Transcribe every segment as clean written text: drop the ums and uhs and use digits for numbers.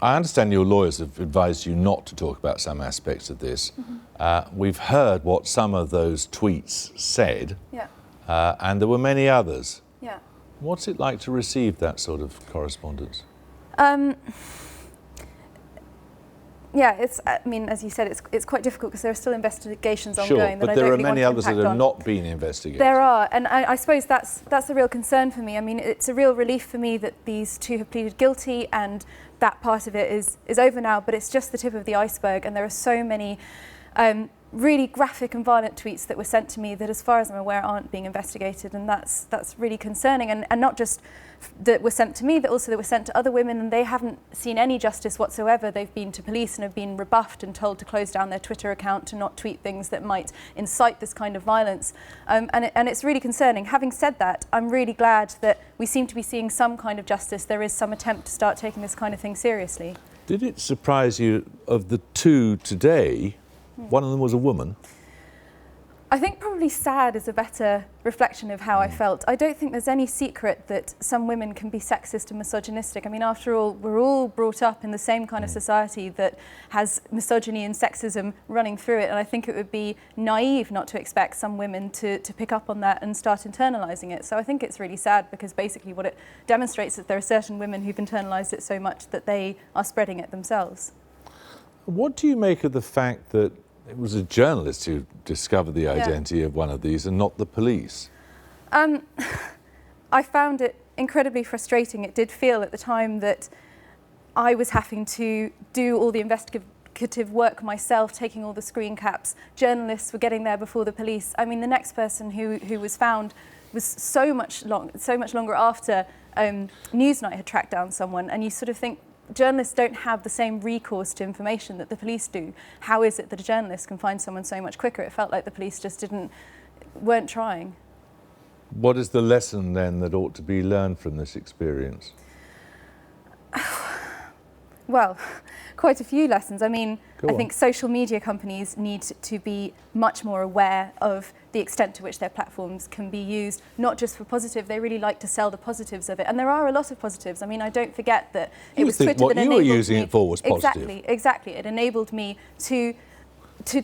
I understand your lawyers have advised you not to talk about some aspects of this. We've heard what some of those tweets said, and there were many others. What's it like to receive that sort of correspondence? I mean, as you said, it's quite difficult because there are still investigations ongoing. Sure, but there are many others that have not been investigated. There are, and I suppose that's a real concern for me. I mean, it's a real relief for me that these two have pleaded guilty and that part of it is over now, but it's just the tip of the iceberg, and there are so many really graphic and violent tweets that were sent to me that, as far as I'm aware, aren't being investigated, and that's really concerning. And not just that were sent to me, that also that were sent to other women, and they haven't seen any justice whatsoever. They've been to police and have been rebuffed and told to close down their Twitter account, to not tweet things that might incite this kind of violence. And it's really concerning. Having said that, I'm really glad that we seem to be seeing some kind of justice. There is some attempt to start taking this kind of thing seriously. Did it surprise you, of the two today, one of them was a woman? I think probably sad is a better reflection of how I felt. I don't think there's any secret that some women can be sexist and misogynistic. I mean, after all, we're all brought up in the same kind of society that has misogyny and sexism running through it, and I think it would be naive not to expect some women to pick up on that and start internalising it. So I think it's really sad, because basically what it demonstrates is that there are certain women who've internalised it so much that they are spreading it themselves. What do you make of the fact that it was a journalist who discovered the identity of one of these and not the police? I found it incredibly frustrating. It did feel at the time that I was having to do all the investigative work myself, taking all the screen caps. Journalists were getting there before the police. I mean, the next person who was found was so much longer after Newsnight had tracked down someone, and you sort of think, journalists don't have the same recourse to information that the police do. How is it that a journalist can find someone so much quicker? It felt like the police just weren't trying. What is the lesson then that ought to be learned from this experience? Well, quite a few lessons. I mean, I think social media companies need to be much more aware of the extent to which their platforms can be used, not just for positive. They really like to sell the positives of it, and there are a lot of positives. I mean, I don't forget that it was Twitter that enabled me. What you were using it for was positive. Exactly. It enabled me to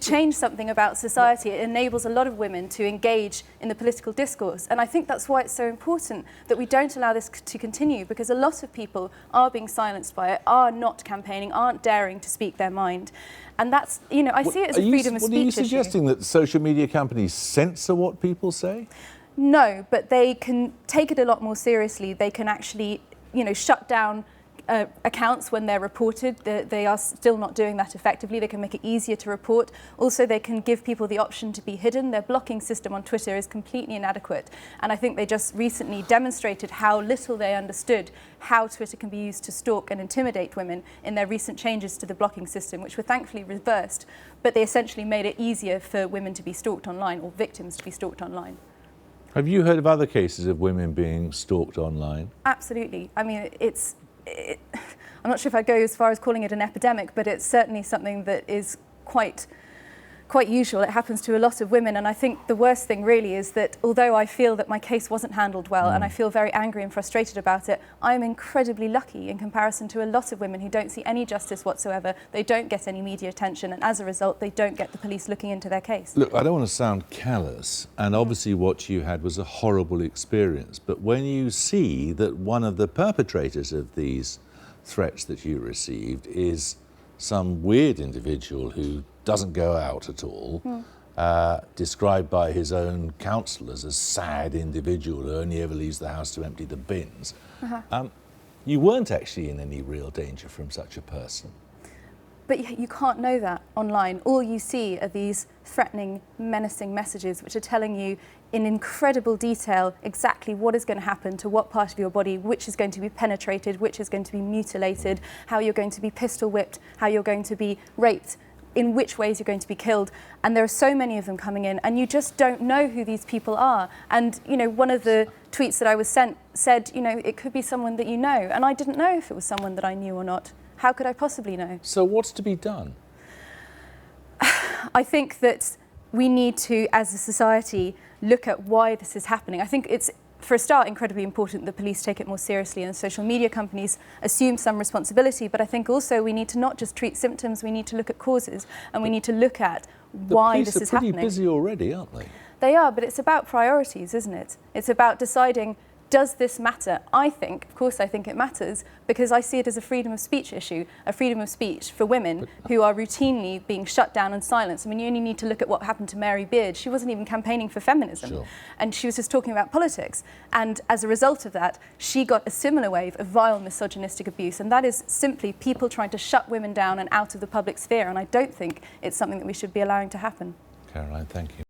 change something about society. It enables a lot of women to engage in the political discourse. And I think that's why it's so important that we don't allow this to continue, because a lot of people are being silenced by it, are not campaigning, aren't daring to speak their mind. And that's, you know, I see it as a freedom of speech issue. Are you suggesting that social media companies censor what people say? No, but they can take it a lot more seriously. They can actually, you know, shut down accounts when they're reported. They are still not doing that effectively. They can make it easier to report. Also, they can give people the option to be hidden. Their blocking system on Twitter is completely inadequate. And I think they just recently demonstrated how little they understood how Twitter can be used to stalk and intimidate women in their recent changes to the blocking system, which were thankfully reversed. But they essentially made it easier for women to be stalked online, or victims to be stalked online. Have you heard of other cases of women being stalked online? Absolutely. I mean, I'm not sure if I'd go as far as calling it an epidemic, but it's certainly something that is quite usual. It happens to a lot of women, and I think the worst thing really is that although I feel that my case wasn't handled well and I feel very angry and frustrated about it, I'm incredibly lucky in comparison to a lot of women who don't see any justice whatsoever. They don't get any media attention, and as a result they don't get the police looking into their case. Look, I don't want to sound callous, and obviously what you had was a horrible experience, but when you see that one of the perpetrators of these threats that you received is some weird individual who doesn't go out at all, described by his own counsel as a sad individual who only ever leaves the house to empty the bins. You weren't actually in any real danger from such a person. But you can't know that online. All you see are these threatening, menacing messages which are telling you in incredible detail exactly what is going to happen to what part of your body, which is going to be penetrated, which is going to be mutilated, how you're going to be pistol whipped, how you're going to be raped, in which ways you're going to be killed. And there are so many of them coming in, and you just don't know who these people are. And, you know, one of the tweets that I was sent said, you know, it could be someone that you know. And I didn't know if it was someone that I knew or not. How could I possibly know? So what's to be done? I think that we need to, as a society, look at why this is happening. I think for a start, incredibly important that police take it more seriously and social media companies assume some responsibility. But I think also we need to not just treat symptoms, we need to look at causes, and we need to look at why this is happening. The police are pretty busy already, aren't they? They are, but it's about priorities, isn't it? It's about deciding, does this matter? I think, of course I think it matters, because I see it as a freedom of speech issue, a freedom of speech for women who are routinely being shut down and silenced. I mean, you only need to look at what happened to Mary Beard. She wasn't even campaigning for feminism, Sure. and she was just talking about politics. And as a result of that, she got a similar wave of vile misogynistic abuse, and that is simply people trying to shut women down and out of the public sphere, and I don't think it's something that we should be allowing to happen. Caroline, thank you.